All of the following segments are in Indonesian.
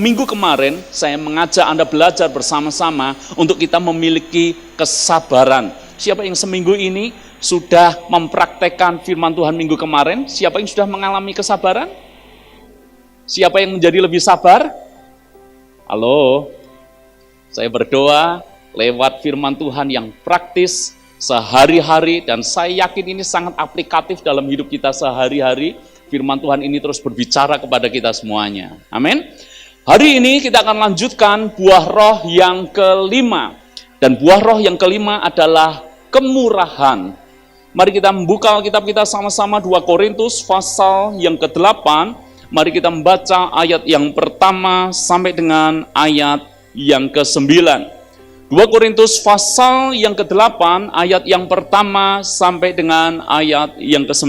minggu kemarin, saya mengajak Anda belajar bersama-sama untuk kita memiliki kesabaran. Siapa yang seminggu ini sudah mempraktekkan firman Tuhan minggu kemarin? Siapa yang sudah mengalami kesabaran? Siapa yang menjadi lebih sabar? Halo, saya berdoa lewat firman Tuhan yang praktis sehari-hari, dan saya yakin ini sangat aplikatif dalam hidup kita sehari-hari. Firman Tuhan ini terus berbicara kepada kita semuanya. Amin. Hari ini kita akan lanjutkan buah roh yang kelima. Dan buah roh yang kelima adalah kemurahan. Mari kita membuka Alkitab kita sama-sama 2 Korintus pasal yang ke-8. Mari kita membaca ayat yang pertama sampai dengan ayat yang ke-9. 2 Korintus pasal yang ke-8 ayat yang pertama sampai dengan ayat yang ke-9.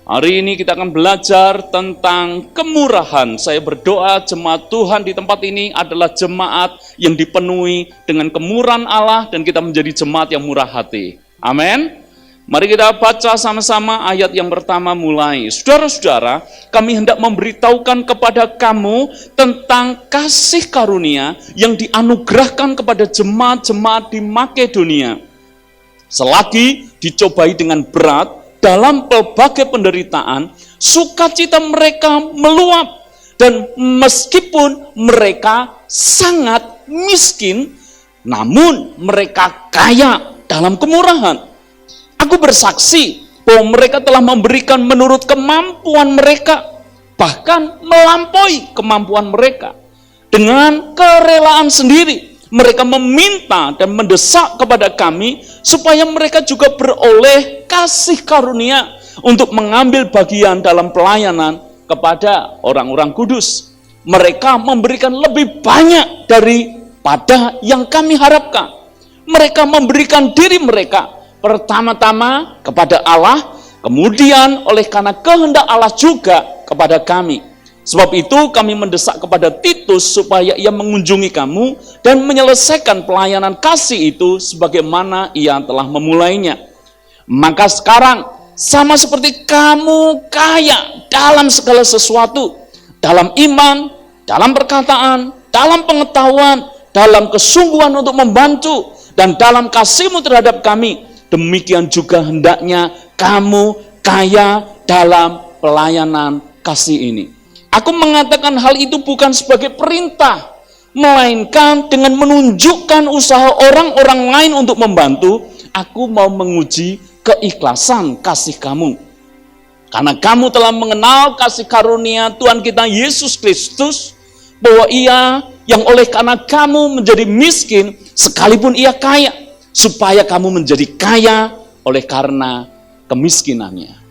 Hari ini kita akan belajar tentang kemurahan. Saya berdoa jemaat Tuhan di tempat ini adalah jemaat yang dipenuhi dengan kemurahan Allah dan kita menjadi jemaat yang murah hati. Amin. Mari kita baca sama-sama ayat yang pertama mulai. Saudara-saudara, kami hendak memberitahukan kepada kamu tentang kasih karunia yang dianugerahkan kepada jemaat-jemaat di Makedonia. Selagi dicobai dengan berat, dalam pelbagai penderitaan, sukacita mereka meluap. Dan meskipun mereka sangat miskin, namun mereka kaya dalam kemurahan. Aku bersaksi bahwa mereka telah memberikan menurut kemampuan mereka, bahkan melampaui kemampuan mereka. Dengan kerelaan sendiri, mereka meminta dan mendesak kepada kami supaya mereka juga beroleh kasih karunia untuk mengambil bagian dalam pelayanan kepada orang-orang kudus. Mereka memberikan lebih banyak daripada yang kami harapkan. Mereka memberikan diri mereka pertama-tama kepada Allah, kemudian oleh karena kehendak Allah juga kepada kami. Sebab itu kami mendesak kepada Titus supaya ia mengunjungi kamu dan menyelesaikan pelayanan kasih itu sebagaimana ia telah memulainya. Maka sekarang sama seperti kamu kaya dalam segala sesuatu, dalam iman, dalam perkataan, dalam pengetahuan, dalam kesungguhan untuk membantu, dan dalam kasihmu terhadap kami, demikian juga hendaknya kamu kaya dalam pelayanan kasih ini. Aku mengatakan hal itu bukan sebagai perintah, melainkan dengan menunjukkan usaha orang-orang lain untuk membantu. Aku mau menguji keikhlasan kasih kamu. Karena kamu telah mengenal kasih karunia Tuhan kita Yesus Kristus, bahwa ia yang oleh karena kamu menjadi miskin, sekalipun ia kaya, supaya kamu menjadi kaya oleh karena kemiskinannya.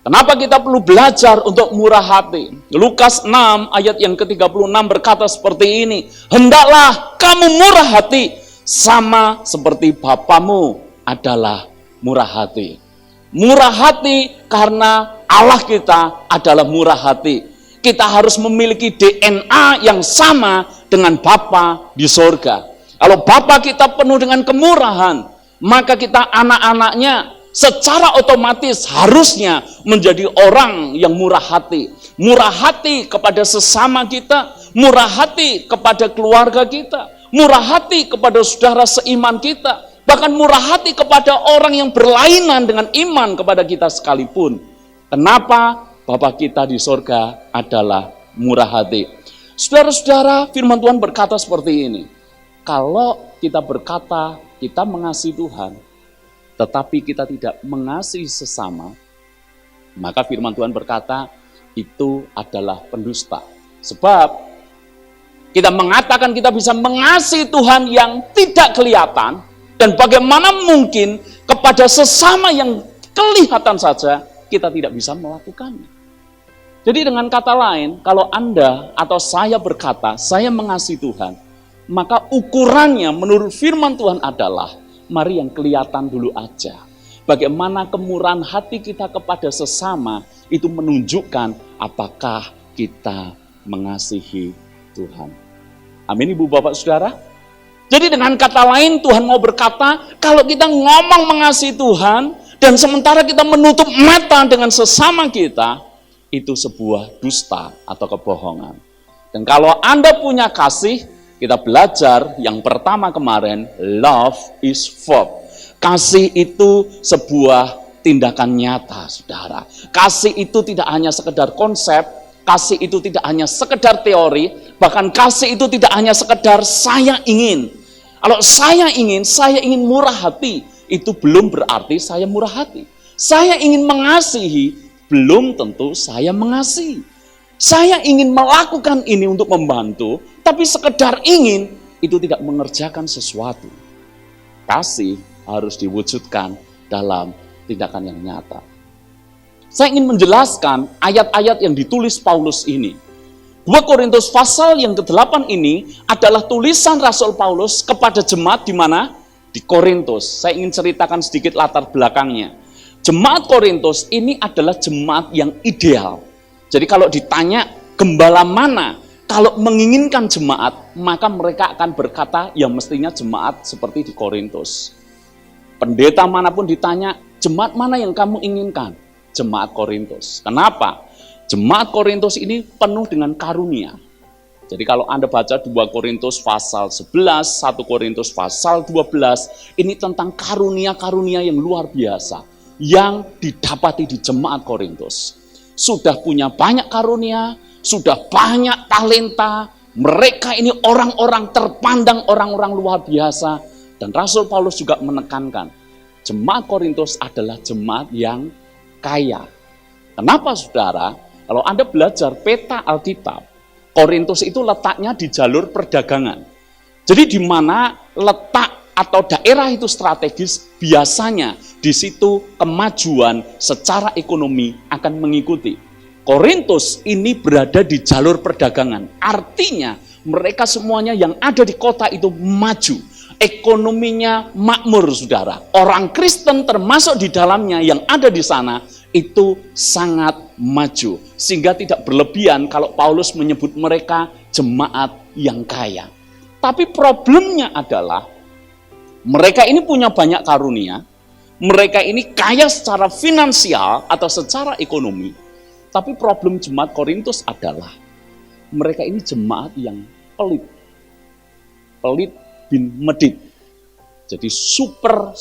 Kenapa kita perlu belajar untuk murah hati? Lukas 6 ayat yang ke-36 berkata seperti ini. Hendaklah kamu murah hati sama seperti Bapamu adalah murah hati. Murah hati karena Allah kita adalah murah hati. Kita harus memiliki DNA yang sama dengan Bapa di sorga. Kalau Bapa kita penuh dengan kemurahan, maka kita anak-anaknya secara otomatis harusnya menjadi orang yang murah hati. Murah hati kepada sesama kita, murah hati kepada keluarga kita, murah hati kepada saudara seiman kita, bahkan murah hati kepada orang yang berlainan dengan iman kepada kita sekalipun. Kenapa? Bapa kita di sorga adalah murah hati. Saudara-saudara, firman Tuhan berkata seperti ini. Kalau kita berkata kita mengasihi Tuhan, tetapi kita tidak mengasihi sesama, maka firman Tuhan berkata, itu adalah pendusta. Sebab kita mengatakan kita bisa mengasihi Tuhan yang tidak kelihatan, dan bagaimana mungkin kepada sesama yang kelihatan saja kita tidak bisa melakukannya. Jadi dengan kata lain, kalau Anda atau saya berkata, saya mengasihi Tuhan, maka ukurannya menurut firman Tuhan adalah, mari yang kelihatan dulu aja. Bagaimana kemurahan hati kita kepada sesama itu menunjukkan apakah kita mengasihi Tuhan. Amin, Ibu Bapak Saudara. Jadi dengan kata lain Tuhan mau berkata, kalau kita ngomong mengasihi Tuhan dan sementara kita menutup mata dengan sesama kita, itu sebuah dusta atau kebohongan. Dan kalau Anda punya kasih, kita belajar yang pertama kemarin, love is verb. Kasih itu sebuah tindakan nyata, saudara. Kasih itu tidak hanya sekedar konsep, kasih itu tidak hanya sekedar teori, bahkan kasih itu tidak hanya sekedar saya ingin. Kalau saya ingin murah hati, itu belum berarti saya murah hati. Saya ingin mengasihi, belum tentu saya mengasihi. Saya ingin melakukan ini untuk membantu, tapi sekedar ingin, itu tidak mengerjakan sesuatu. Kasih harus diwujudkan dalam tindakan yang nyata. Saya ingin menjelaskan ayat-ayat yang ditulis Paulus ini. 2 Korintus pasal yang ke-8 ini adalah tulisan Rasul Paulus kepada jemaat di mana? Di Korintus. Saya ingin ceritakan sedikit latar belakangnya. Jemaat Korintus ini adalah jemaat yang ideal. Jadi kalau ditanya gembala mana kalau menginginkan jemaat, maka mereka akan berkata ya mestinya jemaat seperti di Korintus. Pendeta manapun ditanya, jemaat mana yang kamu inginkan? Jemaat Korintus. Kenapa? Jemaat Korintus ini penuh dengan karunia. Jadi kalau Anda baca 2 Korintus pasal 11, 1 Korintus pasal 12, ini tentang karunia-karunia yang luar biasa yang didapati di jemaat Korintus. Sudah punya banyak karunia, sudah banyak talenta, mereka ini orang-orang terpandang, orang-orang luar biasa. Dan Rasul Paulus juga menekankan, jemaat Korintus adalah jemaat yang kaya. Kenapa saudara? Kalau Anda belajar peta Alkitab, Korintus itu letaknya di jalur perdagangan. Jadi di mana letak atau daerah itu strategis, biasanya di situ kemajuan secara ekonomi akan mengikuti. Korintus ini berada di jalur perdagangan. Artinya mereka semuanya yang ada di kota itu maju. Ekonominya makmur, saudara. Orang Kristen termasuk di dalamnya yang ada di sana itu sangat maju. Sehingga tidak berlebihan kalau Paulus menyebut mereka jemaat yang kaya. Tapi problemnya adalah mereka ini punya banyak karunia. Mereka ini kaya secara finansial atau secara ekonomi. Tapi problem jemaat Korintus adalah mereka ini jemaat yang pelit. Pelit bin medit. Jadi super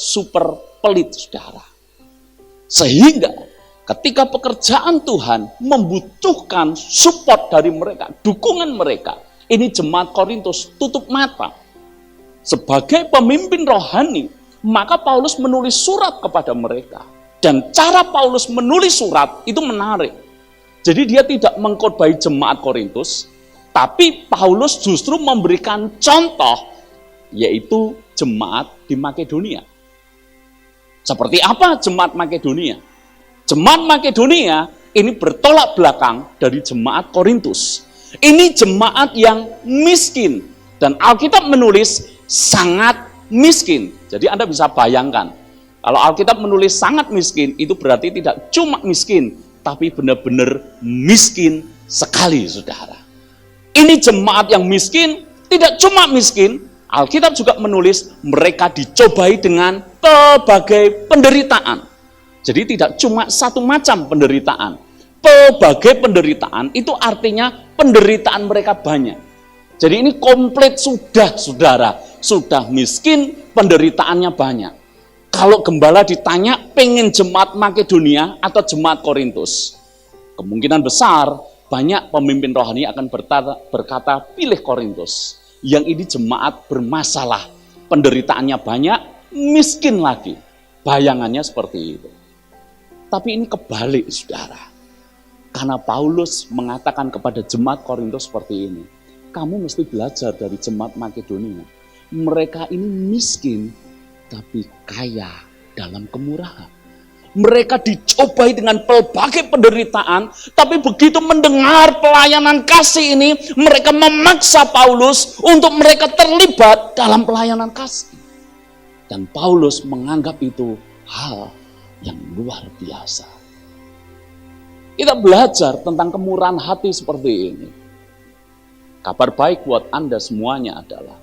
pelit, saudara. Sehingga ketika pekerjaan Tuhan membutuhkan support dari mereka, dukungan mereka, ini jemaat Korintus tutup mata. Sebagai pemimpin rohani, maka Paulus menulis surat kepada mereka. Dan cara Paulus menulis surat itu menarik. Jadi dia tidak mengkhotbahi jemaat Korintus, tapi Paulus justru memberikan contoh, yaitu jemaat di Makedonia. Seperti apa jemaat Makedonia? Jemaat Makedonia ini bertolak belakang dari jemaat Korintus. Ini jemaat yang miskin. Dan Alkitab menulis sangat miskin. Jadi Anda bisa bayangkan, kalau Alkitab menulis sangat miskin, itu berarti tidak cuma miskin, tapi benar-benar miskin sekali, saudara. Ini jemaat yang miskin, tidak cuma miskin, Alkitab juga menulis mereka dicobai dengan pelbagai penderitaan. Jadi tidak cuma satu macam penderitaan. Pelbagai penderitaan itu artinya penderitaan mereka banyak. Jadi ini komplit sudah, saudara. Sudah miskin, penderitaannya banyak. Kalau gembala ditanya pengen jemaat Makedonia atau jemaat Korintus, kemungkinan besar banyak pemimpin rohani akan berkata pilih Korintus. Yang ini jemaat bermasalah, penderitaannya banyak, miskin lagi. Bayangannya seperti itu. Tapi ini kebalik, saudara. Karena Paulus mengatakan kepada jemaat Korintus seperti ini, kamu mesti belajar dari jemaat Makedonia. Mereka ini miskin, tapi kaya dalam kemurahan. Mereka dicobai dengan pelbagai penderitaan, tapi begitu mendengar pelayanan kasih ini, mereka memaksa Paulus untuk mereka terlibat dalam pelayanan kasih. Dan Paulus menganggap itu hal yang luar biasa. Kita belajar tentang kemurahan hati seperti ini. Kabar baik buat Anda semuanya adalah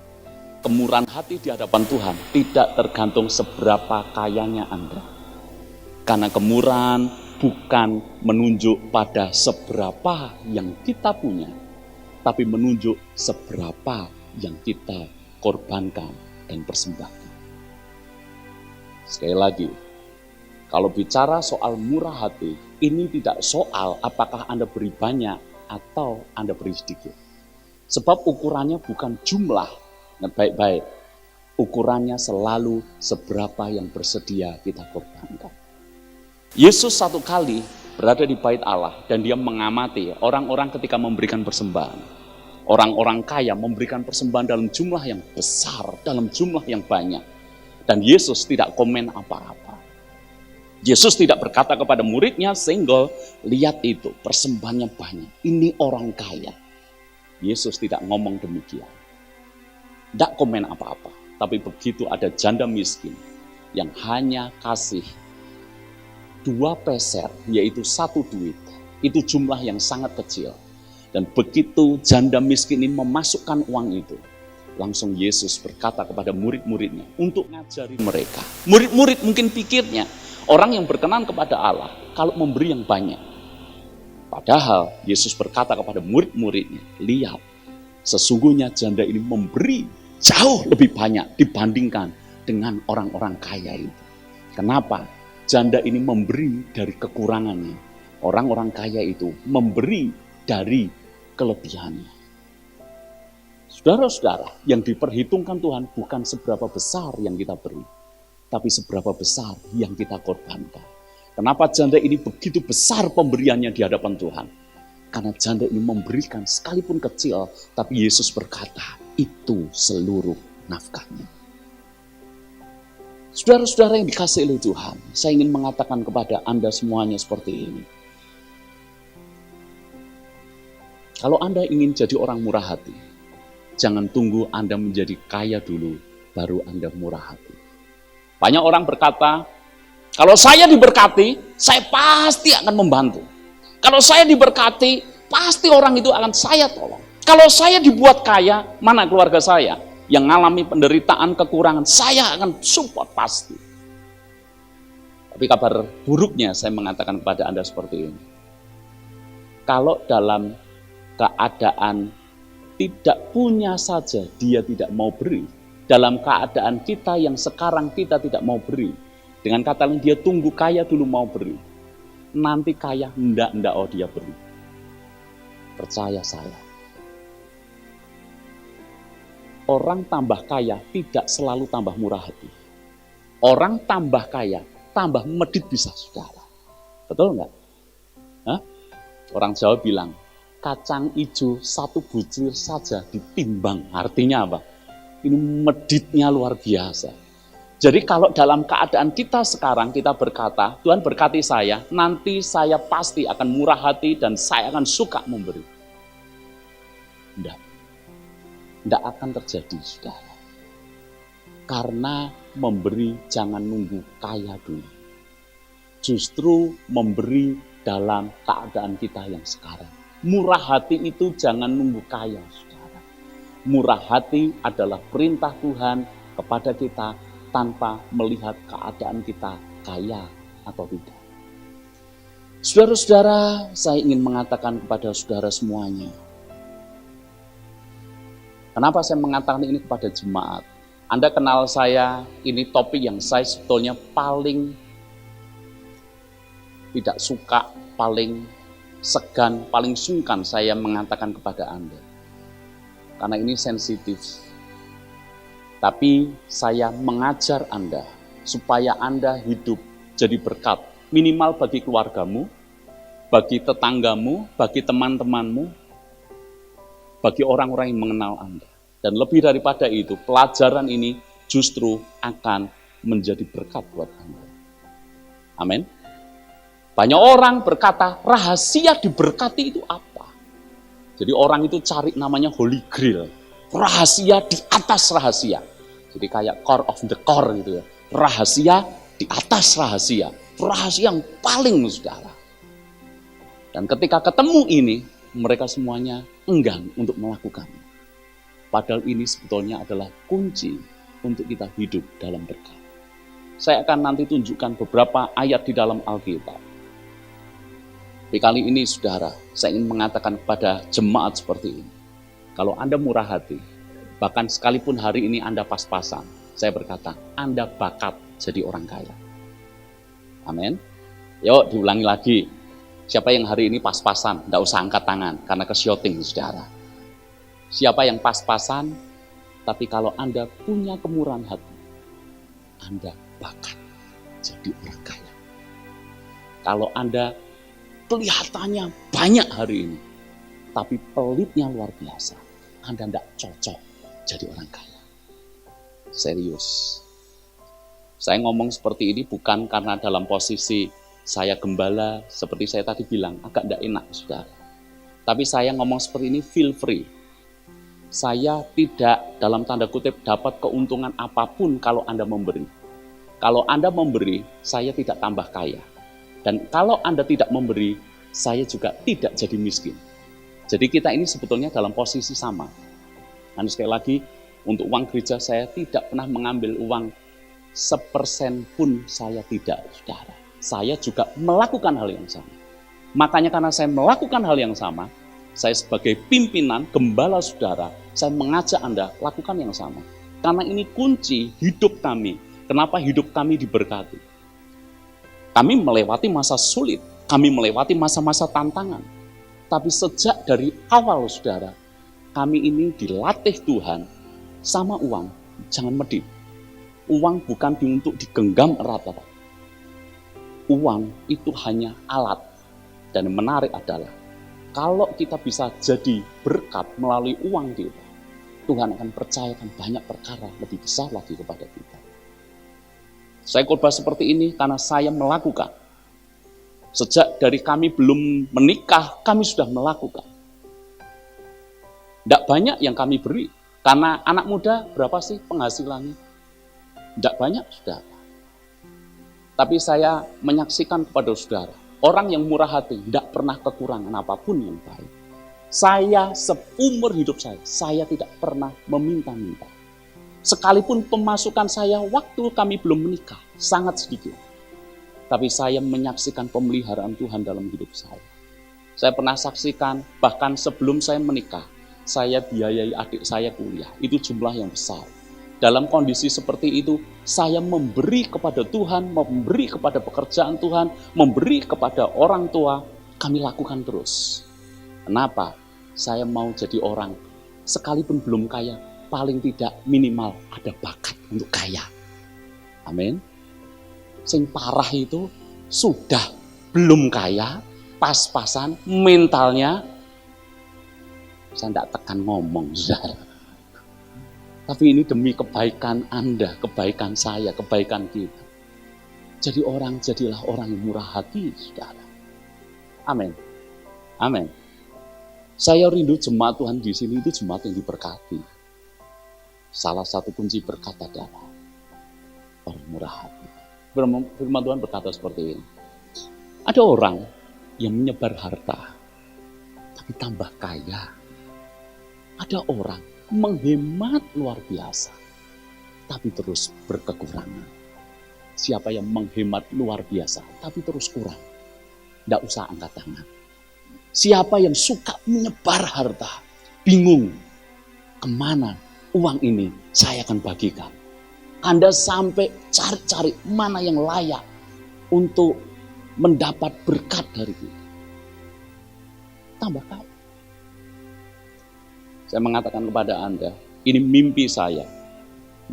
kemurahan hati di hadapan Tuhan tidak tergantung seberapa kayanya Anda. Karena kemurahan bukan menunjuk pada seberapa yang kita punya, tapi menunjuk seberapa yang kita korbankan dan persembahkan. Sekali lagi, kalau bicara soal murah hati, ini tidak soal apakah Anda beri banyak atau Anda beri sedikit. Sebab ukurannya bukan jumlah, baik-baik. Ukurannya selalu seberapa yang bersedia kita korbankan. Yesus satu kali berada di bait Allah dan dia mengamati orang-orang ketika memberikan persembahan. Orang-orang kaya memberikan persembahan dalam jumlah yang besar, dalam jumlah yang banyak. Dan Yesus tidak komen apa-apa. Yesus tidak berkata kepada muridnya, "Senggol, lihat itu, persembahannya banyak. Ini orang kaya." Yesus tidak ngomong demikian. Tidak komen apa-apa. Tapi begitu ada janda miskin yang hanya kasih 2 peser, yaitu 1 duit. Itu jumlah yang sangat kecil. Dan begitu janda miskin ini memasukkan uang itu, langsung Yesus berkata kepada murid-muridnya untuk ngajari mereka. Murid-murid mungkin pikirnya, orang yang berkenan kepada Allah kalau memberi yang banyak. Padahal Yesus berkata kepada murid-muridnya, lihat, sesungguhnya janda ini memberi jauh lebih banyak dibandingkan dengan orang-orang kaya itu. Kenapa? Janda ini memberi dari kekurangannya. Orang-orang kaya itu memberi dari kelebihannya. Saudara-saudara, yang diperhitungkan Tuhan bukan seberapa besar yang kita beri, tapi seberapa besar yang kita korbankan. Kenapa janda ini begitu besar pemberiannya di hadapan Tuhan? Karena janda ini memberikan sekalipun kecil, tapi Yesus berkata, itu seluruh nafkahnya. Saudara-saudara yang dikasihi oleh Tuhan, saya ingin mengatakan kepada Anda semuanya seperti ini. Kalau Anda ingin jadi orang murah hati, jangan tunggu Anda menjadi kaya dulu, baru Anda murah hati. Banyak orang berkata, kalau saya diberkati, saya pasti akan membantu. Kalau saya diberkati, pasti orang itu akan saya tolong. Kalau saya dibuat kaya, mana keluarga saya yang mengalami penderitaan, kekurangan, saya akan support pasti. Tapi kabar buruknya saya mengatakan kepada Anda seperti ini. Kalau dalam keadaan tidak punya saja dia tidak mau beri, dalam keadaan kita yang sekarang kita tidak mau beri, dengan kata lain dia tunggu kaya dulu mau beri. Nanti kaya hendak dia beri. Percaya saya. Orang tambah kaya tidak selalu tambah murah hati. Orang tambah kaya, tambah medit bisa, saudara. Betul enggak? Hah? Orang Jawa bilang, kacang hijau 1 butir saja ditimbang. Artinya apa? Ini meditnya luar biasa. Jadi kalau dalam keadaan kita sekarang kita berkata, Tuhan berkati saya, nanti saya pasti akan murah hati dan saya akan suka memberi. Tidak akan terjadi, saudara. Karena memberi jangan nunggu kaya dulu. Justru memberi dalam keadaan kita yang sekarang. Murah hati itu jangan nunggu kaya, saudara. Murah hati adalah perintah Tuhan kepada kita, tanpa melihat keadaan kita kaya atau tidak. Saudara-saudara, saya ingin mengatakan kepada saudara semuanya. Kenapa saya mengatakan ini kepada jemaat? Anda kenal saya, ini topik yang saya sebetulnya paling tidak suka, paling segan, paling sungkan saya mengatakan kepada Anda. Karena ini sensitif. Tapi saya mengajar Anda supaya Anda hidup jadi berkat. Minimal bagi keluargamu, bagi tetanggamu, bagi teman-temanmu, bagi orang-orang yang mengenal Anda. Dan lebih daripada itu, pelajaran ini justru akan menjadi berkat buat Anda. Amin. Banyak orang berkata, rahasia diberkati itu apa? Jadi orang itu cari namanya Holy Grail. Rahasia di atas rahasia. Jadi kayak core of the core gitu ya. Rahasia di atas rahasia. Rahasia yang paling, saudara. Dan ketika ketemu ini, mereka semuanya enggan untuk melakukannya. Padahal ini sebetulnya adalah kunci untuk kita hidup dalam berkat. Saya akan nanti tunjukkan beberapa ayat di dalam Alkitab. Tapi kali ini, saudara, saya ingin mengatakan kepada jemaat seperti ini. Kalau Anda murah hati, bahkan sekalipun hari ini Anda pas-pasan, saya berkata, Anda bakat jadi orang kaya. Amin. Yuk diulangi lagi. Siapa yang hari ini pas-pasan, tidak usah angkat tangan, karena kesioting, saudara. Siapa yang pas-pasan, tapi kalau Anda punya kemurahan hati, Anda bakat jadi orang kaya. Kalau Anda kelihatannya banyak hari ini, tapi pelitnya luar biasa, Anda tidak cocok jadi orang kaya. Serius. Saya ngomong seperti ini bukan karena dalam posisi saya gembala, seperti saya tadi bilang, agak tidak enak, saudara. Tapi saya ngomong seperti ini feel free. Saya tidak dalam tanda kutip dapat keuntungan apapun kalau Anda memberi. Kalau Anda memberi, saya tidak tambah kaya. Dan kalau Anda tidak memberi, saya juga tidak jadi miskin. Jadi kita ini sebetulnya dalam posisi sama. Dan sekali lagi, untuk uang gereja saya tidak pernah mengambil uang 1% pun saya tidak, saudara. Saya juga melakukan hal yang sama. Makanya karena saya melakukan hal yang sama, saya sebagai pimpinan, gembala saudara, saya mengajak Anda lakukan yang sama. Karena ini kunci hidup kami. Kenapa hidup kami diberkati? Kami melewati masa sulit, kami melewati masa-masa tantangan. Tapi sejak dari awal saudara, kami ini dilatih Tuhan sama uang, jangan medit. Uang bukan untuk digenggam erat-erat. Uang itu hanya alat. Dan yang menarik adalah, kalau kita bisa jadi berkat melalui uang kita, Tuhan akan percayakan banyak perkara lebih besar lagi kepada kita. Saya khotbah seperti ini karena saya melakukan. Sejak dari kami belum menikah, kami sudah melakukan. Tidak banyak yang kami beri. Karena anak muda berapa sih penghasilannya? Tidak banyak, saudara. Tapi saya menyaksikan kepada saudara, orang yang murah hati tidak pernah kekurangan apapun yang baik. Saya seumur hidup saya tidak pernah meminta-minta. Sekalipun pemasukan saya waktu kami belum menikah, sangat sedikit. Tapi saya menyaksikan pemeliharaan Tuhan dalam hidup saya. Saya pernah saksikan, bahkan sebelum saya menikah, saya biayai adik saya kuliah. Itu jumlah yang besar. Dalam kondisi seperti itu, saya memberi kepada Tuhan, memberi kepada pekerjaan Tuhan, memberi kepada orang tua, kami lakukan terus. Kenapa? Saya mau jadi orang, sekalipun belum kaya, paling tidak minimal ada bakat untuk kaya. Amin. Sing parah itu sudah belum kaya, pas-pasan, mentalnya, saya tidak tekan ngomong, saudara. Tapi ini demi kebaikan Anda, kebaikan saya, kebaikan kita. Jadilah orang yang murah hati, saudara. Amin. Amin. Saya rindu jemaat Tuhan di sini itu jemaat yang diberkati. Salah satu kunci berkat adalah orang murah hati. Firman Tuhan berkata seperti ini. Ada orang yang menyebar harta, tapi tambah kaya. Ada orang menghemat luar biasa, tapi terus berkekurangan. Siapa yang menghemat luar biasa, tapi terus kurang? Tidak usah angkat tangan. Siapa yang suka menyebar harta, bingung, kemana uang ini saya akan bagikan. Anda sampai cari-cari mana yang layak untuk mendapat berkat dari kita. Tambah kaya. Saya mengatakan kepada Anda, ini mimpi saya,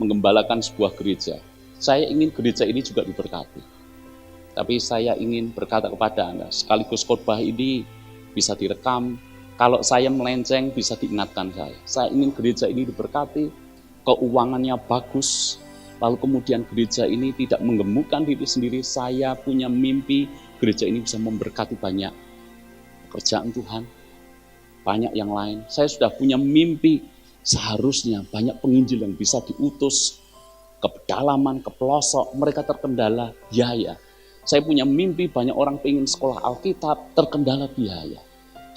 menggembalakan sebuah gereja. Saya ingin gereja ini juga diberkati. Tapi saya ingin berkata kepada Anda, sekaligus khotbah ini bisa direkam, kalau saya melenceng bisa diingatkan saya. Saya ingin gereja ini diberkati, keuangannya bagus, lalu kemudian gereja ini tidak menggemukkan diri sendiri. Saya punya mimpi, gereja ini bisa memberkati banyak pekerjaan Tuhan, banyak yang lain. Saya sudah punya mimpi, seharusnya banyak penginjil yang bisa diutus ke pedalaman, ke pelosok, mereka terkendala biaya. Saya punya mimpi, banyak orang pengen sekolah Alkitab, terkendala biaya.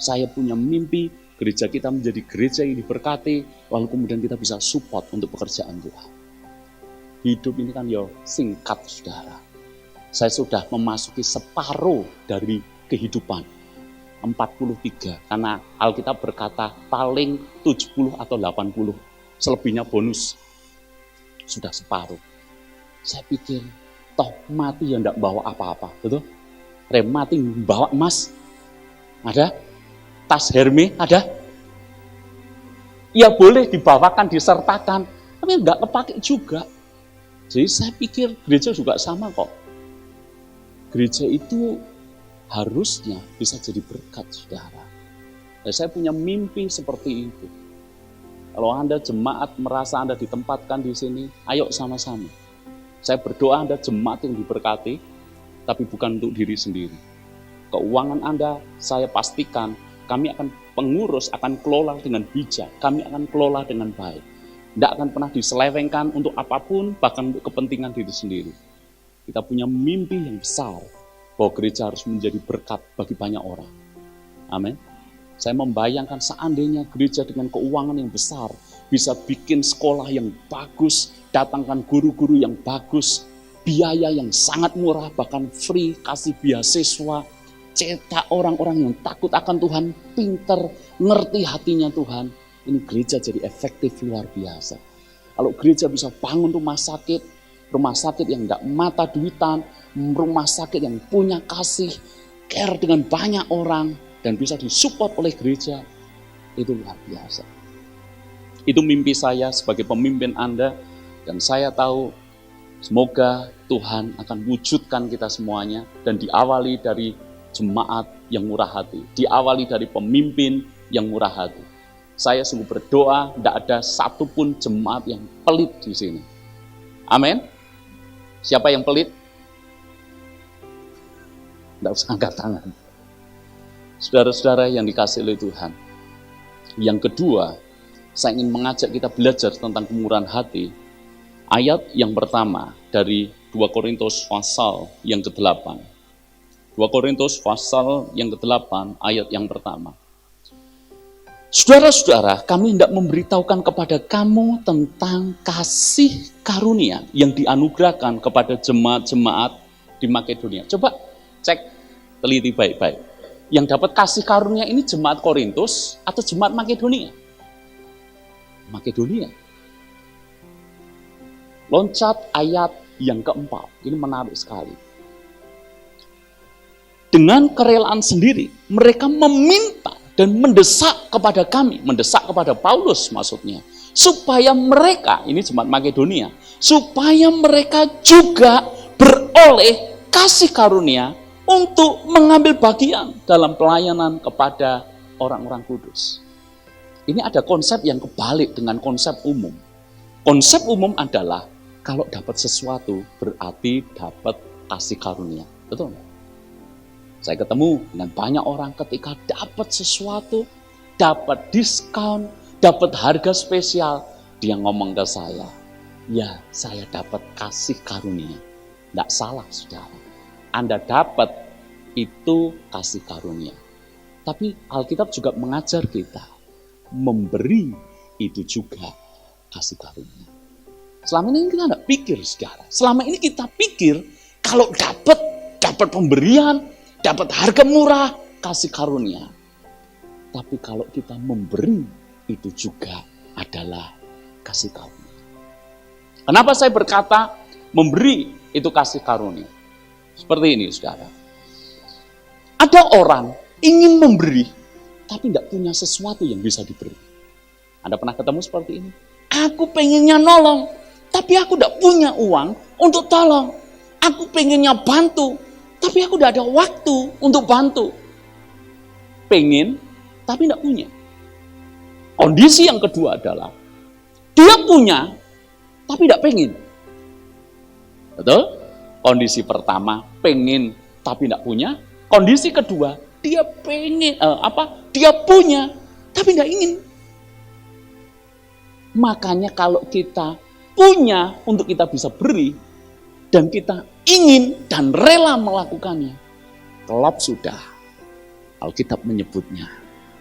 Saya punya mimpi, gereja kita menjadi gereja yang diberkati, lalu kemudian kita bisa support untuk pekerjaan Tuhan. Hidup ini kan singkat, saudara. Saya sudah memasuki separuh dari kehidupan. 43, karena Alkitab berkata paling 70 atau 80, selebihnya bonus. Sudah separuh. Saya pikir, toh mati ya enggak bawa apa-apa, betul? Rem mati bawa emas, ada? Tas Hermes, ada? Ya boleh dibawakan, disertakan, tapi enggak kepake juga. Jadi saya pikir gereja juga sama kok. Gereja itu harusnya bisa jadi berkat, saudara. Dan saya punya mimpi seperti itu. Kalau Anda jemaat merasa Anda ditempatkan di sini, ayo sama-sama. Saya berdoa Anda jemaat yang diberkati, tapi bukan untuk diri sendiri. Keuangan Anda, saya pastikan kami akan pengurus, akan kelola dengan bijak, kami akan kelola dengan baik. Tidak akan pernah diselewengkan untuk apapun, bahkan untuk kepentingan diri sendiri. Kita punya mimpi yang besar, bahwa gereja harus menjadi berkat bagi banyak orang. Amin. Saya membayangkan seandainya gereja dengan keuangan yang besar, bisa bikin sekolah yang bagus, datangkan guru-guru yang bagus, biaya yang sangat murah, bahkan free, kasih beasiswa, cetak orang-orang yang takut akan Tuhan, pinter, ngerti hatinya Tuhan. Ini gereja jadi efektif luar biasa. Kalau gereja bisa bangun rumah sakit yang enggak mata duitan, rumah sakit yang punya kasih, care dengan banyak orang, dan bisa disupport oleh gereja, itu luar biasa. Itu mimpi saya sebagai pemimpin Anda, dan saya tahu semoga Tuhan akan wujudkan kita semuanya, dan diawali dari jemaat yang murah hati, diawali dari pemimpin yang murah hati. Saya sungguh berdoa, tidak ada satupun jemaat yang pelit di sini. Amin. Siapa yang pelit? Tidak usah angkat tangan. Saudara-saudara yang dikasihi oleh Tuhan. Yang kedua, saya ingin mengajak kita belajar tentang kemurahan hati. Ayat yang pertama dari 2 Korintus pasal yang ke-8. 2 Korintus pasal yang ke-8 ayat yang pertama. Saudara-saudara, kami hendak memberitahukan kepada kamu tentang kasih karunia yang dianugerahkan kepada jemaat-jemaat di Makedonia. Coba cek, teliti baik-baik. Yang dapat kasih karunia ini jemaat Korintus atau jemaat Makedonia? Makedonia. Loncat ayat yang keempat, ini menarik sekali. Dengan kerelaan sendiri, mereka meminta dan mendesak kepada kami, mendesak kepada Paulus maksudnya, supaya mereka, ini jemaat Makedonia, supaya mereka juga beroleh kasih karunia untuk mengambil bagian dalam pelayanan kepada orang-orang kudus. Ini ada konsep yang kebalik dengan konsep umum. Konsep umum adalah kalau dapat sesuatu berarti dapat kasih karunia. Betul nggak? Saya ketemu dengan banyak orang ketika dapat sesuatu, dapat diskon, dapat harga spesial, dia ngomong ke saya, ya saya dapat kasih karunia. Tidak salah saudara, Anda dapat itu kasih karunia. Tapi Alkitab juga mengajar kita, memberi itu juga kasih karunia. Selama ini kita tidak pikir saudara, selama ini kita pikir kalau dapat pemberian, dapat harga murah, kasih karunia. Tapi kalau kita memberi, itu juga adalah kasih karunia. Kenapa saya berkata memberi itu kasih karunia? Seperti ini, saudara. Ada orang ingin memberi, tapi tidak punya sesuatu yang bisa diberi. Anda pernah ketemu seperti ini? Aku pengennya nolong, tapi aku tidak punya uang untuk tolong. Aku pengennya bantu, tapi aku tidak ada waktu untuk bantu. Pengen, tapi tidak punya. Kondisi yang kedua adalah, dia punya, tapi tidak pengen. Betul? Kondisi pertama, pengen, tapi tidak punya. Kondisi kedua, dia pengen, dia punya, tapi tidak ingin. Makanya kalau kita punya untuk kita bisa beri, dan kita ingin dan rela melakukannya, kelak sudah Alkitab menyebutnya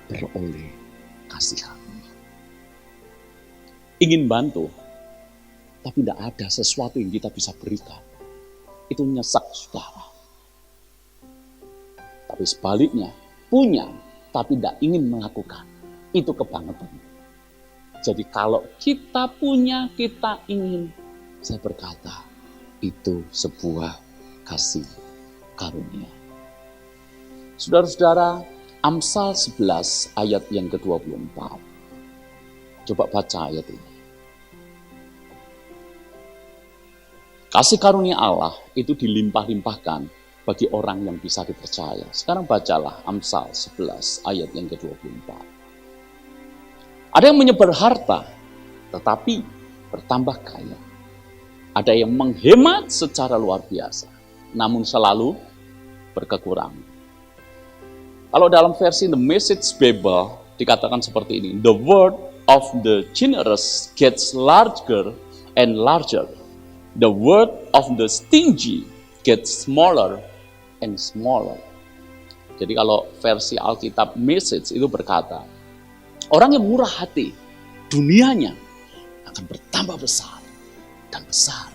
beroleh kasih karunia. Ingin bantu, tapi tidak ada sesuatu yang kita bisa berikan. Itu nyesek saudara. Tapi sebaliknya, punya tapi tidak ingin melakukan, itu kebangetan. Jadi kalau kita punya, kita ingin, saya berkata, itu sebuah kasih karunia. Saudara-saudara, Amsal 11 ayat yang ke-24. Coba baca ayat ini. Kasih karunia Allah itu dilimpah-limpahkan bagi orang yang bisa dipercaya. Sekarang bacalah Amsal 11 ayat yang ke-24. Ada yang menyebar harta, tetapi bertambah kaya. Ada yang menghemat secara luar biasa, namun selalu berkekurangan. Kalau dalam versi The Message Bible dikatakan seperti ini, the word of the generous gets larger and larger. The word of the stingy gets smaller and smaller. Jadi kalau versi Alkitab Message itu berkata, orang yang murah hati, dunianya akan bertambah besar dan besar.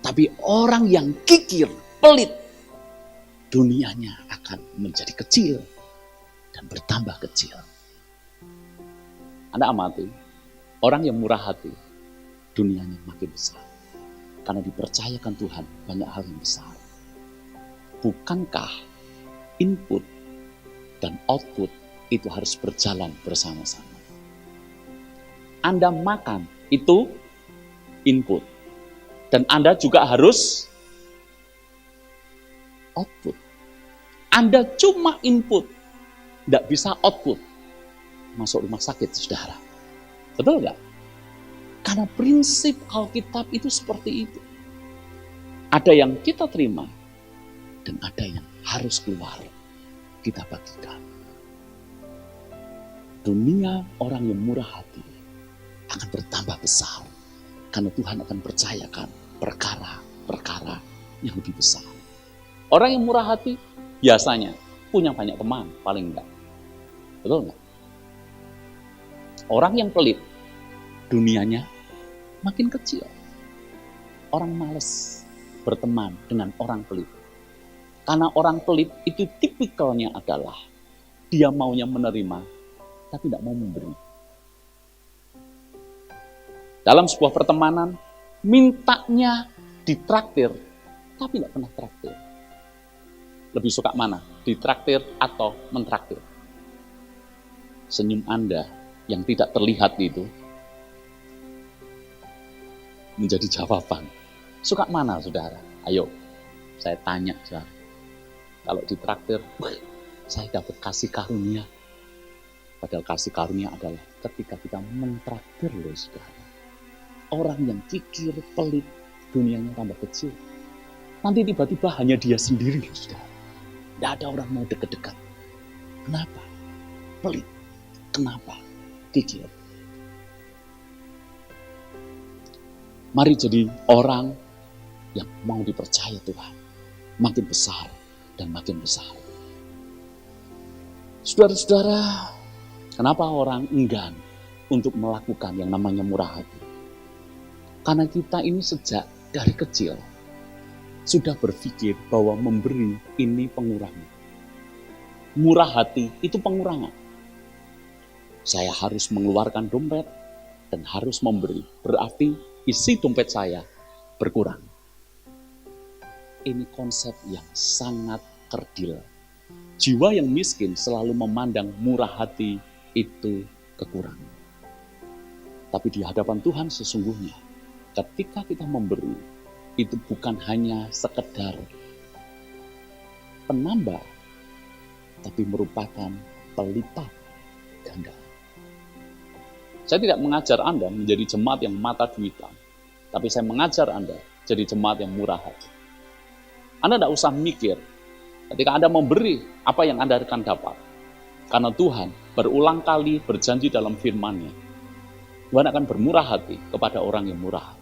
Tapi orang yang kikir, pelit, dunianya akan menjadi kecil dan bertambah kecil. Anda amati, orang yang murah hati, dunianya makin besar. Karena dipercayakan Tuhan banyak hal yang besar. Bukankah input dan output itu harus berjalan bersama-sama? Anda makan, itu input. Dan Anda juga harus output. Anda cuma input, tidak bisa output. Masuk rumah sakit, saudara. Betul nggak? Karena prinsip Alkitab itu seperti itu. Ada yang kita terima, dan ada yang harus keluar, kita bagikan. Dunia orang yang murah hati akan bertambah besar, karena Tuhan akan percayakan perkara-perkara yang lebih besar. Orang yang murah hati biasanya punya banyak teman, paling enggak. Betul enggak? Orang yang pelit, dunianya makin kecil. Orang malas berteman dengan orang pelit. Karena orang pelit itu tipikalnya adalah dia maunya menerima, tapi tidak mau memberi. Dalam sebuah pertemanan, mintanya ditraktir, tapi tidak pernah traktir. Lebih suka mana? Ditraktir atau mentraktir? Senyum Anda yang tidak terlihat itu menjadi jawaban. Suka mana, saudara? Ayo, saya tanya, saudara. Kalau ditraktir, saya dapat kasih karunia. Padahal kasih karunia adalah ketika kita mentraktir loh, saudara. Orang yang kikir, pelit, dunianya tambah kecil. Nanti tiba-tiba hanya dia sendiri loh, saudara. Tidak ada orang mau dekat-dekat. Kenapa? Pelit. Kenapa? Kikir. Mari jadi orang yang mau dipercaya Tuhan. Makin besar dan makin besar. Saudara-saudara, kenapa orang enggan untuk melakukan yang namanya murah hati? Karena kita ini sejak dari kecil sudah berpikir bahwa memberi ini pengurangan. Murah hati itu pengurangan. Saya harus mengeluarkan dompet dan harus memberi. Berarti isi dompet saya berkurang. Ini konsep yang sangat kerdil. Jiwa yang miskin selalu memandang murah hati itu kekurangan. Tapi di hadapan Tuhan sesungguhnya, ketika kita memberi, itu bukan hanya sekedar penambah, tapi merupakan pelipat ganda. Saya tidak mengajar Anda menjadi jemaat yang mata duitan, tapi saya mengajar Anda jadi jemaat yang murah hati. Anda tidak usah mikir, ketika Anda memberi, apa yang Anda akan dapat. Karena Tuhan berulang kali berjanji dalam firman-Nya, Tuhan akan bermurah hati kepada orang yang murah hati.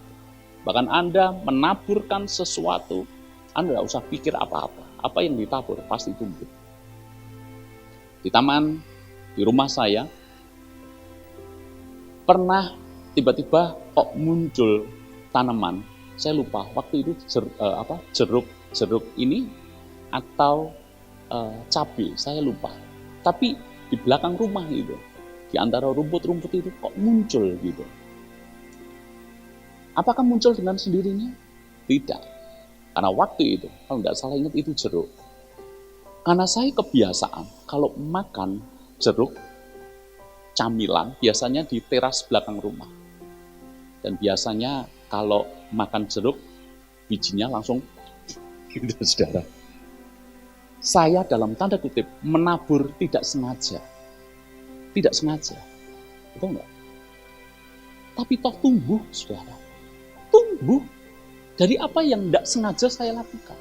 Bahkan Anda menaburkan sesuatu, Anda tidak usah pikir apa-apa. Apa yang ditabur pasti tumbuh. Di taman, di rumah saya, pernah tiba-tiba kok muncul tanaman. Saya lupa waktu itu jeruk ini atau cabai, saya lupa. Tapi di belakang rumah itu, di antara rumput-rumput itu kok muncul gitu. Apakah muncul dengan sendirinya? Tidak. Karena waktu itu, kalau tidak salah ingat itu jeruk. Karena saya kebiasaan, kalau makan jeruk, camilan, biasanya di teras belakang rumah. Dan biasanya kalau makan jeruk, bijinya langsung gitu, saudara. Saya dalam tanda kutip menabur tidak sengaja. Tidak sengaja. Betul enggak? Tapi toh tumbuh, saudara. Tumbuh. Dari apa yang tidak sengaja saya lakukan.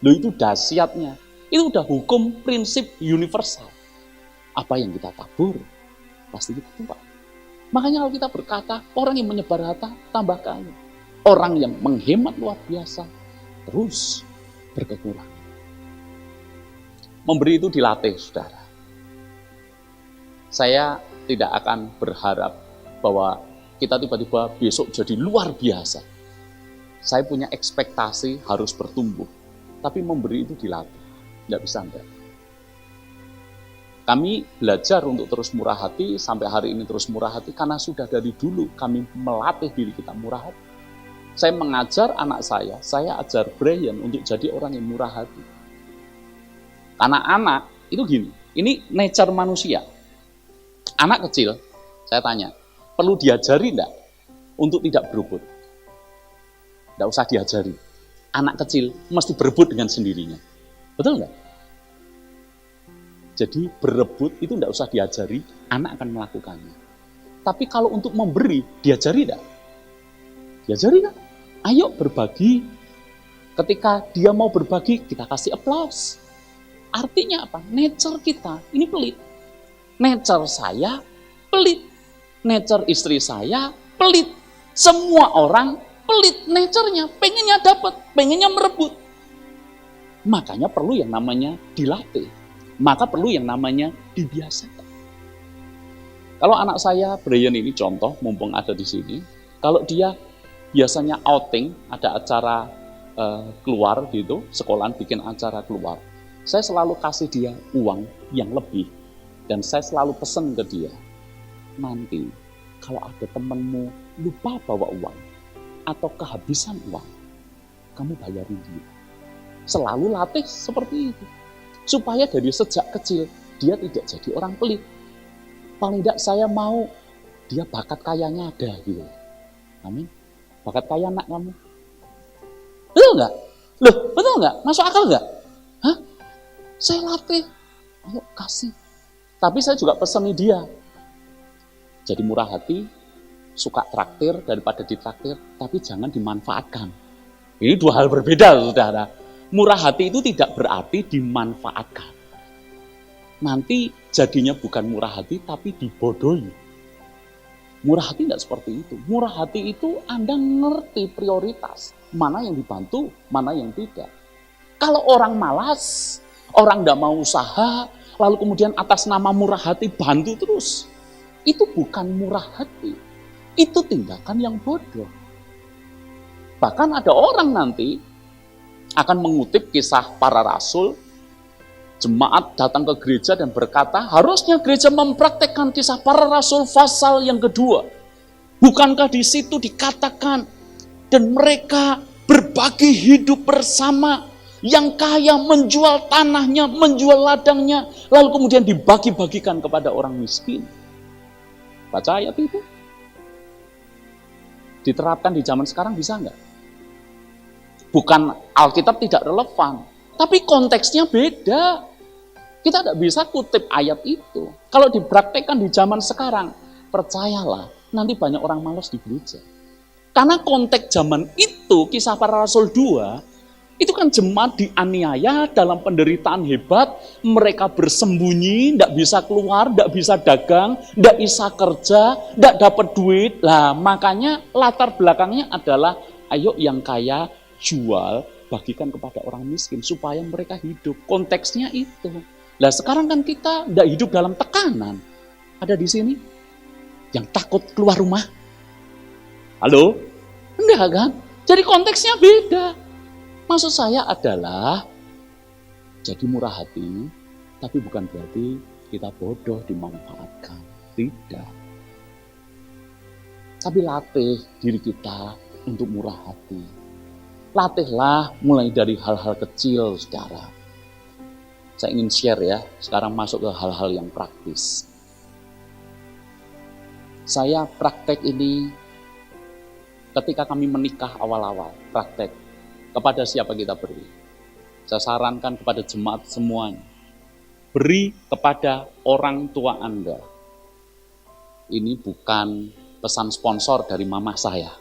Loh itu dahsyatnya. Itu udah hukum prinsip universal. Apa yang kita tabur, pasti kita tumpah. Makanya kalau kita berkata, orang yang menyebar harta, tambah kaya. Orang yang menghemat luar biasa, terus berkekurangan. Memberi itu dilatih, saudara. Saya tidak akan berharap bahwa kita tiba-tiba besok jadi luar biasa. Saya punya ekspektasi harus bertumbuh. Tapi memberi itu dilatih. Tidak bisa enggak. Kami belajar untuk terus murah hati, sampai hari ini terus murah hati, karena sudah dari dulu kami melatih diri kita murah hati. Saya mengajar anak saya ajar Brian untuk jadi orang yang murah hati. Karena anak itu gini, ini nature manusia. Anak kecil, saya tanya, perlu diajari enggak untuk tidak berebut? Enggak usah diajari. Anak kecil mesti berebut dengan sendirinya. Betul enggak? Jadi berebut itu enggak usah diajari, anak akan melakukannya. Tapi kalau untuk memberi, diajari enggak? Diajari enggak? Ayo berbagi. Ketika dia mau berbagi, kita kasih aplaus. Artinya apa? Nature kita, ini pelit. Nature saya pelit. Nature istri saya pelit. Semua orang pelit nature-nya, pengennya dapat, pengennya merebut. Makanya perlu yang namanya dilatih. Maka perlu yang namanya dibiasakan. Kalau anak saya, Brian ini contoh, mumpung ada di sini, kalau dia biasanya outing, ada acara keluar gitu, sekolahan bikin acara keluar, saya selalu kasih dia uang yang lebih. Dan saya selalu pesan ke dia, nanti kalau ada temanmu lupa bawa uang, atau kehabisan uang, kamu bayarin dia. Selalu latih seperti itu. Supaya dari sejak kecil, dia tidak jadi orang pelit. Paling tidak saya mau, dia bakat kayanya ada gitu. Amin. Bakat kaya anak kamu. Betul nggak? Loh, betul nggak? Masuk akal nggak? Hah? Saya latih. Ayo kasih. Tapi saya juga pesani dia. Jadi murah hati, suka traktir daripada ditraktir, tapi jangan dimanfaatkan. Ini dua hal berbeda, saudara. Murah hati itu tidak berarti dimanfaatkan. Nanti jadinya bukan murah hati, tapi dibodohi. Murah hati tidak seperti itu. Murah hati itu Anda ngerti prioritas. Mana yang dibantu, mana yang tidak. Kalau orang malas, orang tidak mau usaha, lalu kemudian atas nama murah hati bantu terus. Itu bukan murah hati. Itu tindakan yang bodoh. Bahkan ada orang nanti akan mengutip kisah para rasul, jemaat datang ke gereja dan berkata, harusnya gereja mempraktekkan kisah para rasul pasal yang kedua. Bukankah di situ dikatakan, dan mereka berbagi hidup bersama, yang kaya menjual tanahnya, menjual ladangnya, lalu kemudian dibagi-bagikan kepada orang miskin. Baca ayat itu. Diterapkan di zaman sekarang bisa enggak? Bukan Alkitab tidak relevan, tapi konteksnya beda. Kita tidak bisa kutip ayat itu. Kalau dipraktekkan di zaman sekarang, percayalah, nanti banyak orang malas di gereja. Karena konteks zaman itu, kisah para rasul 2, itu kan jemaat dianiaya dalam penderitaan hebat, mereka bersembunyi, tidak bisa keluar, tidak bisa dagang, tidak bisa kerja, tidak dapat duit. Lah, makanya latar belakangnya adalah, ayo yang kaya, jual, bagikan kepada orang miskin supaya mereka hidup. Konteksnya itu. Nah sekarang kan kita tidak hidup dalam tekanan. Ada di sini yang takut keluar rumah. Halo? Enggak kan? Jadi konteksnya beda. Maksud saya adalah Jadi murah hati, tapi bukan berarti kita bodoh dimanfaatkan. Tidak. Tapi latih diri kita untuk murah hati. Latihlah mulai dari hal-hal kecil, saudara. Saya ingin share ya, sekarang masuk ke hal-hal yang praktis. Saya praktek ini ketika kami menikah awal-awal, praktek. Kepada siapa kita beri? Saya sarankan kepada jemaat semuanya. Beri kepada orang tua Anda. Ini bukan pesan sponsor dari mama saya.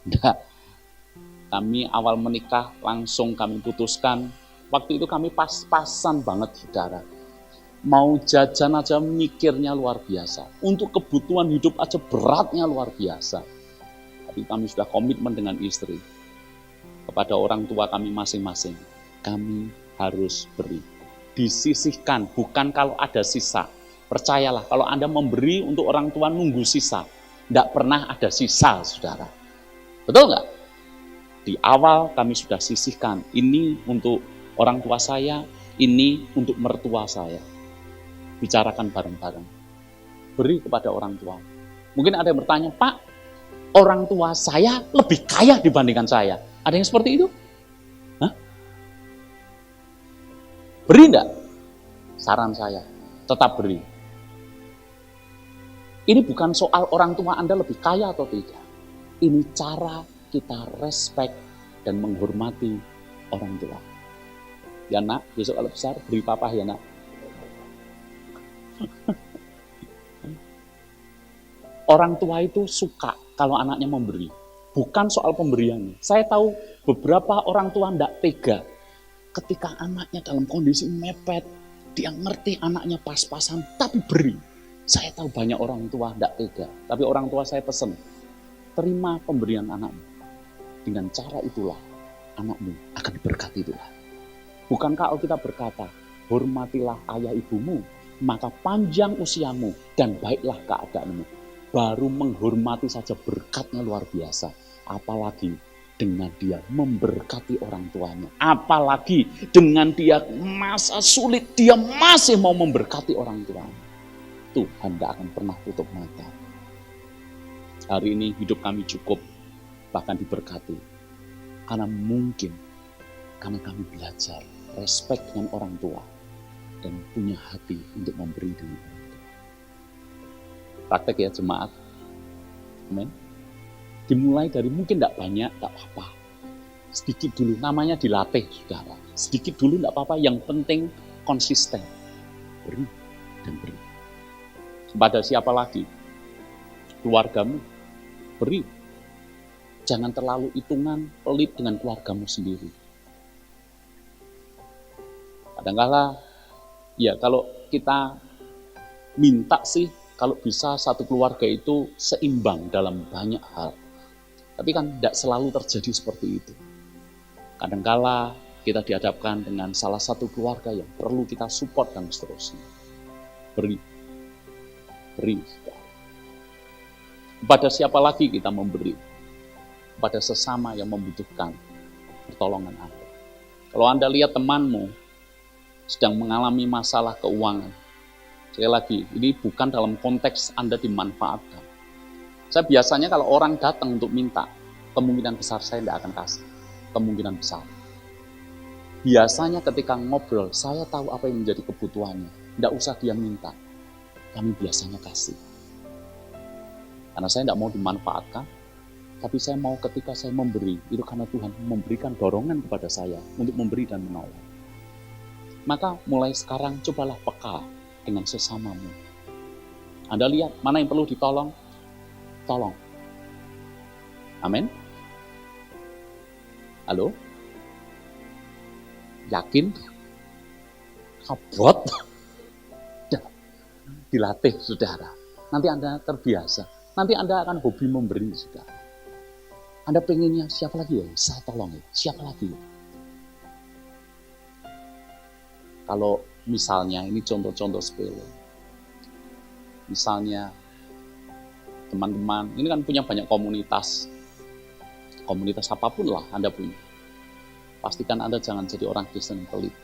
Enggak. Kami awal menikah langsung kami putuskan. Waktu itu kami pas-pasan banget, saudara. Mau jajan aja mikirnya luar biasa. Untuk kebutuhan hidup aja beratnya luar biasa. Tapi kami sudah komitmen dengan istri. Kepada orang tua kami masing-masing. Kami harus beri. Disisihkan, bukan kalau ada sisa. Percayalah, kalau Anda memberi untuk orang tua nunggu sisa. Tidak pernah ada sisa, saudara. Betul nggak? Di awal kami sudah sisihkan. Ini untuk orang tua saya, ini untuk mertua saya. Bicarakan bareng-bareng. Beri kepada orang tua. Mungkin ada yang bertanya, Pak, orang tua saya lebih kaya dibandingkan saya. Ada yang seperti itu? Hah? Beri enggak? Saran saya, tetap beri. Ini bukan soal orang tua Anda lebih kaya atau tidak. Ini cara kita respect dan menghormati orang tua. Ya nak, besok kalau besar beri papa ya nak. Orang tua itu suka kalau anaknya memberi. Bukan soal pemberiannya. Saya tahu beberapa orang tua tidak tega. Ketika anaknya dalam kondisi mepet, dia ngerti anaknya pas-pasan, tapi beri. Saya tahu banyak orang tua tidak tega. Tapi orang tua saya pesen, terima pemberian anakmu. Dengan cara itulah, anakmu akan diberkati itulah. Bukankah Alkitab berkata, hormatilah ayah ibumu, maka panjang usiamu dan baiklah keadaanmu. Baru menghormati saja berkatnya luar biasa. Apalagi dengan dia memberkati orang tuanya. Apalagi dengan dia masa sulit, dia masih mau memberkati orang tuanya. Tuhan tidak akan pernah tutup mata. Hari ini hidup kami cukup, bahkan diberkati. Karena kami belajar respect dengan orang tua. Dan punya hati untuk memberi dengan orang tua. Praktek ya jemaat. Amin. Dimulai dari mungkin tidak banyak, tidak apa-apa. Sedikit dulu, namanya dilatih, saudara. Sedikit dulu tidak apa-apa, yang penting konsisten. Beri dan beri. Kepada siapa lagi? Keluargamu, beri. Jangan terlalu hitungan, pelit dengan keluargamu sendiri. Kadang-kala, ya kalau kita minta sih, kalau bisa satu keluarga itu seimbang dalam banyak hal. Tapi kan tidak selalu terjadi seperti itu. Kadang-kala kita dihadapkan dengan salah satu keluarga yang perlu kita support dan seterusnya. Beri. Beri. Kepada siapa lagi kita memberi? Kepada sesama yang membutuhkan pertolongan Anda. Kalau Anda lihat temanmu sedang mengalami masalah keuangan, sekali lagi, ini bukan dalam konteks Anda dimanfaatkan. Saya biasanya kalau orang datang untuk minta, kemungkinan besar saya tidak akan kasih. Kemungkinan besar. Biasanya ketika ngobrol, saya tahu apa yang menjadi kebutuhannya. Tidak usah dia minta. Kami biasanya kasih. Karena saya tidak mau dimanfaatkan, tapi saya mau ketika saya memberi, itu karena Tuhan memberikan dorongan kepada saya untuk memberi dan menolong. Maka mulai sekarang cobalah peka dengan sesamamu. Anda lihat mana yang perlu ditolong, tolong. Amin. Halo? Yakin? Kabot? Dilatih, saudara. Nanti Anda terbiasa. Nanti Anda akan hobi memberi, saudara. Anda pengennya siapa lagi ya? Saya tolong ya. Siapa lagi ya? Kalau misalnya, ini contoh-contoh sepele. Misalnya, teman-teman, ini kan punya banyak komunitas. Komunitas apapun lah Anda punya. Pastikan Anda jangan jadi orang Kristen yang pelit.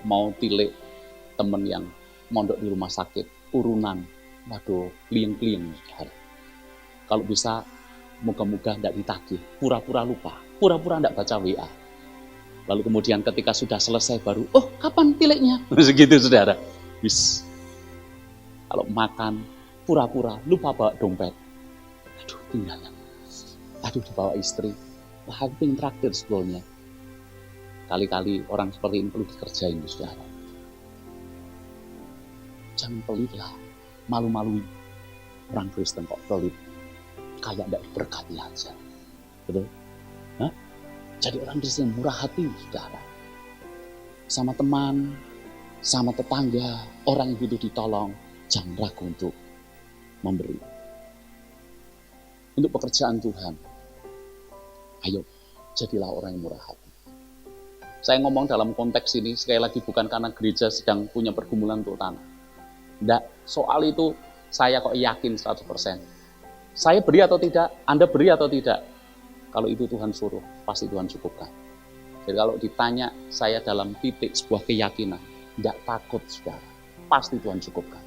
mau tilik temen yang mondok di rumah sakit, urunan, waduh, klien-klien. Kalau bisa, moga-moga tidak ditagih, pura-pura lupa, pura-pura tidak baca WA. Lalu kemudian ketika sudah selesai baru, oh kapan tiliknya? Segitu saudara. Bis. Kalau makan, pura-pura lupa bawa dompet. Aduh, tinggalan. Aduh, dibawa istri. Wah, aku pengen traktir sebelumnya. Kali-kali orang seperti ini perlu dikerjain, saudara. Jangan pelit lah. Malu-malui. Orang Kristen kok pelit. Kayak tidak diberkati aja. Betul? Hah? Jadi orang Kristen murah hati, saudara. Sama teman, sama tetangga, orang yang butuh ditolong. Jangan ragu untuk memberi. Untuk pekerjaan Tuhan. Ayo, jadilah orang yang murah hati. Saya ngomong dalam konteks ini, sekali lagi bukan karena gereja sedang punya pergumulan untuk tanah. Tidak, soal itu saya kok yakin 100%. Saya beri atau tidak, Anda beri atau tidak. Kalau itu Tuhan suruh, pasti Tuhan cukupkan. Jadi kalau ditanya saya dalam titik sebuah keyakinan, tidak takut saudara, pasti Tuhan cukupkan.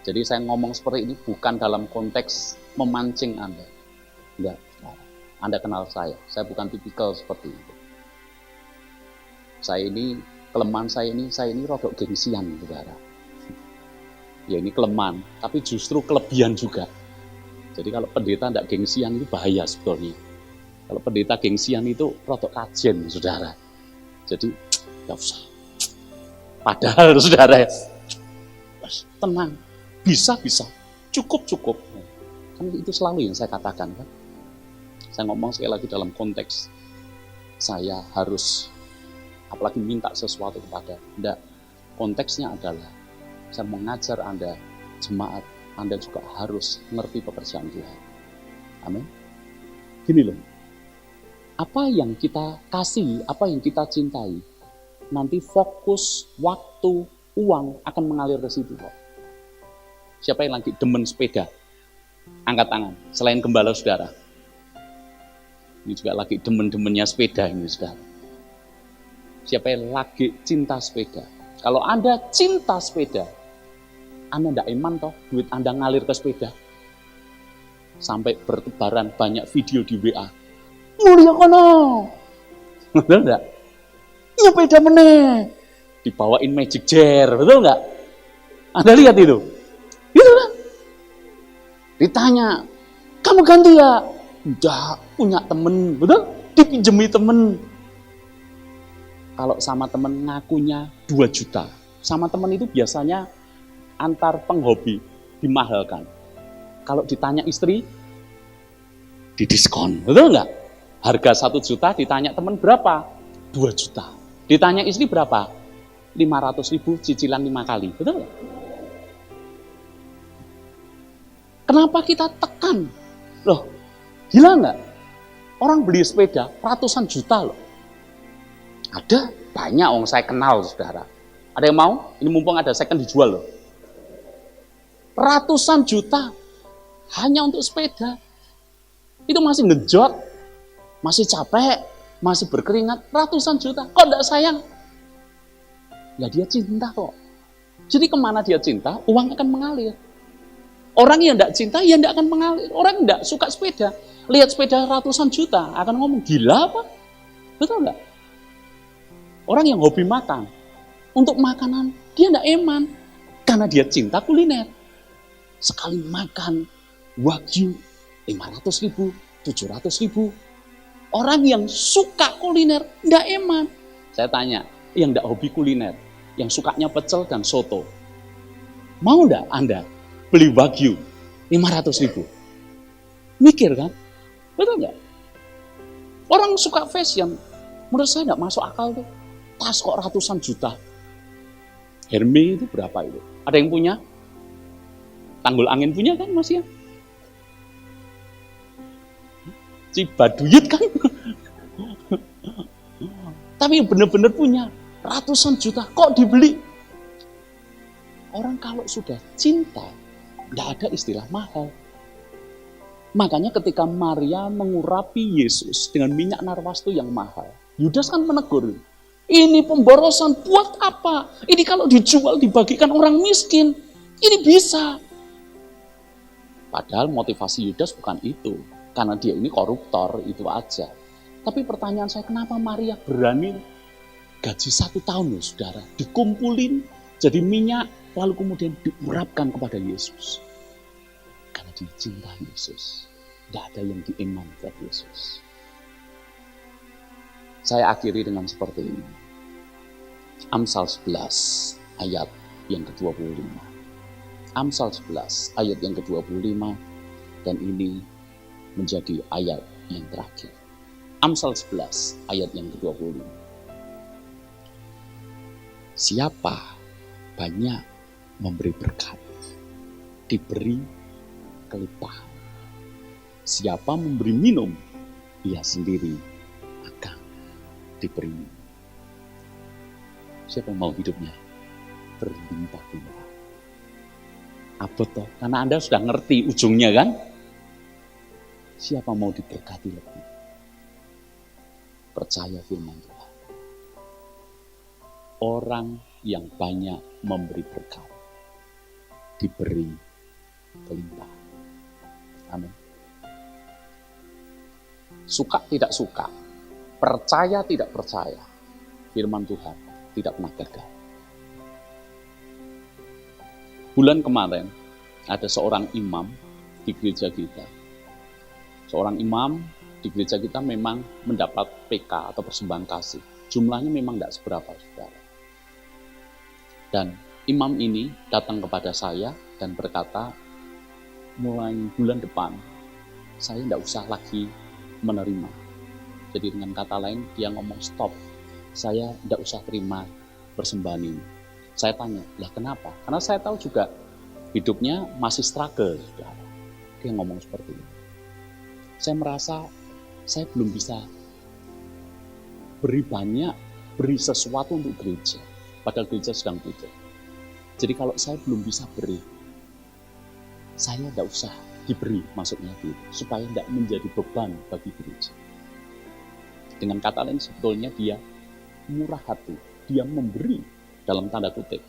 Jadi saya ngomong seperti ini bukan dalam konteks memancing Anda. Tidak, saudara. Anda kenal saya bukan tipikal seperti itu. Kelemahan saya ini rodok gengsian, saudara. Ya ini kelemahan, tapi justru kelebihan juga. Jadi kalau pendeta tidak gengsian itu bahaya sebetulnya. Kalau pendeta gengsian itu rodok kajen, saudara. Jadi tidak usah. Padahal saudara, tenang, bisa, cukup. Kan itu selalu yang saya katakan kan. Saya ngomong sekali lagi dalam konteks saya harus apalagi minta sesuatu kepada Anda. Konteksnya adalah saya mengajar Anda, jemaat, Anda juga harus mengerti pekerjaan Tuhan. Amin. Gini loh, apa yang kita kasih, apa yang kita cintai, nanti fokus, waktu, uang akan mengalir ke situ kok. Siapa yang lagi demen sepeda? Angkat tangan, selain gembala saudara. Ini juga lagi demen-demennya sepeda ini saudara. Siapa yang lagi cinta sepeda? Kalau Anda cinta sepeda, Anda tidak iman toh duit Anda ngalir ke sepeda. Sampai bertebaran banyak video di WA. Mulia kono. Betul enggak? Iya sepeda meneh. Dibawain magic jar, betul enggak? Anda lihat itu? Itu kan? Ditanya, kamu ganti ya? Udah punya temen, betul? Dipinjemi temen. Kalau sama temen ngakunya 2 juta. Sama temen itu biasanya antar penghobi dimahalkan. Kalau ditanya istri, didiskon, betul enggak? Harga 1 juta ditanya temen berapa? 2 juta. Ditanya istri berapa? 500.000 cicilan 5 kali, betul enggak? Kenapa kita tekan? Loh, gila enggak? Orang beli sepeda ratusan juta loh. Ada banyak orang saya kenal saudara. Ada yang mau? Ini mumpung ada second dijual loh. Ratusan juta hanya untuk sepeda. Itu masih ngejot, masih capek, masih berkeringat, ratusan juta. Kok enggak sayang? Ya dia cinta kok. Jadi kemana dia cinta, uang akan mengalir. Orang yang enggak cinta, ya enggak akan mengalir. Orang yang enggak suka sepeda, lihat sepeda ratusan juta, akan ngomong, gila apa? Betul enggak? Orang yang hobi makan, untuk makanan, dia enggak eman. Karena dia cinta kuliner. Sekali makan, wagyu, 500.000, 700.000. Orang yang suka kuliner, enggak eman. Saya tanya, yang enggak hobi kuliner, yang sukanya pecel dan soto, mau enggak Anda beli wagyu 500.000? Mikir kan? Betul enggak? Orang suka fashion, menurut saya enggak masuk akal tuh. Tas kok ratusan juta. Hermes itu berapa itu? Ada yang punya? Tanggul angin punya kan Mas ya? Cibaduyut kan? Tapi benar-benar punya ratusan juta, kok dibeli? Orang kalau sudah cinta, tidak ada istilah mahal. Makanya ketika Maria mengurapi Yesus dengan minyak narwastu yang mahal, Yudas kan menegur, Ini pemborosan buat apa? Ini kalau dijual dibagikan orang miskin, ini bisa. Padahal motivasi Yudas bukan itu, karena dia ini koruptor, itu aja. Tapi pertanyaan saya, kenapa Maria berani gaji 1 tahun loh saudara, dikumpulin jadi minyak, lalu kemudian diurapkan kepada Yesus. Karena dia cinta Yesus, tidak ada yang diiman ke Yesus. Saya akhiri dengan seperti ini. Amsal 11 ayat yang ke-25. Amsal 11 ayat yang ke-25, dan ini menjadi ayat yang terakhir. Amsal 11 ayat yang ke-25. Siapa banyak memberi berkat, diberi kelimpahan. Siapa memberi minum, ia sendiri akan diberi minum. Siapa yang mau hidupnya berlimpah-limpah? Abot toh, karena Anda sudah ngerti ujungnya kan? Siapa mau diberkati lebih? Percaya firman Tuhan. Orang yang banyak memberi berkat, diberi kelimpahan. Amin. Suka tidak suka, percaya tidak percaya, firman Tuhan tidak pernah gagal. Bulan kemarin ada seorang imam di gereja kita. Seorang imam di gereja kita memang mendapat PK atau persembahan kasih. Jumlahnya memang tidak seberapa, saudara. Dan imam ini datang kepada saya dan berkata, mulai bulan depan saya tidak usah lagi menerima. Jadi dengan kata lain dia ngomong stop. Saya tidak usah terima persembahan ini. Saya tanya, lah kenapa? Karena saya tahu juga hidupnya masih struggle. Saudara. Dia ngomong seperti ini. Saya merasa saya belum bisa beri sesuatu untuk gereja. Padahal gereja sedang butuh. Jadi kalau saya belum bisa beri, saya tidak usah diberi, maksudnya gitu. Supaya tidak menjadi beban bagi gereja. Dengan kata lain sebetulnya dia murah hati, dia memberi dalam tanda kutip,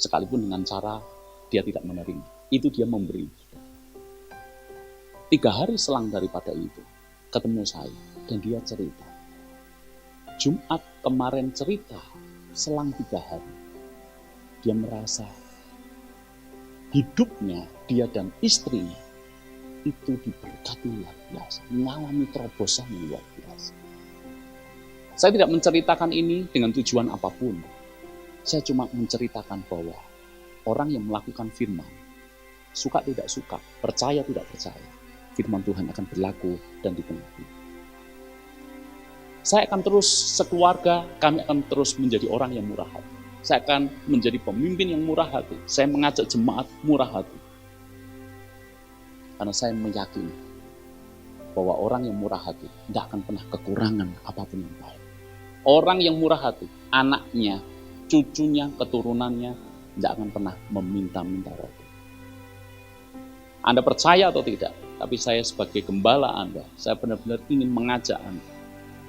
sekalipun dengan cara dia tidak menerima, itu dia memberi. 3 hari selang daripada itu, ketemu saya dan dia cerita, Jumat kemarin cerita, selang 3 hari, dia merasa hidupnya, dia dan istrinya itu diberkati luar biasa, mengalami terobosan yang luar biasa. Saya tidak menceritakan ini dengan tujuan apapun. Saya cuma menceritakan bahwa orang yang melakukan firman, suka tidak suka, percaya tidak percaya, firman Tuhan akan berlaku dan dipenuhi. Saya akan terus sekeluarga, kami akan terus menjadi orang yang murah hati. Saya akan menjadi pemimpin yang murah hati. Saya mengajak jemaat murah hati. Karena saya meyakini bahwa orang yang murah hati tidak akan pernah kekurangan apapun yang baik. Orang yang murah hati, anaknya, cucunya, keturunannya tidak akan pernah meminta-minta roti. Anda percaya atau tidak, tapi saya sebagai gembala Anda, saya benar-benar ingin mengajak Anda,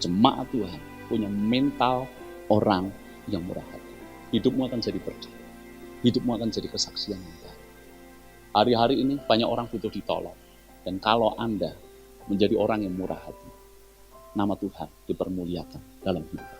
jemaat Tuhan, punya mental orang yang murah hati. Hidupmu akan jadi berkat. Hidupmu akan jadi kesaksian yang baik. Hari-hari ini banyak orang butuh ditolong. Dan kalau Anda menjadi orang yang murah hati, nama Tuhan dipermuliakan dalam hidup.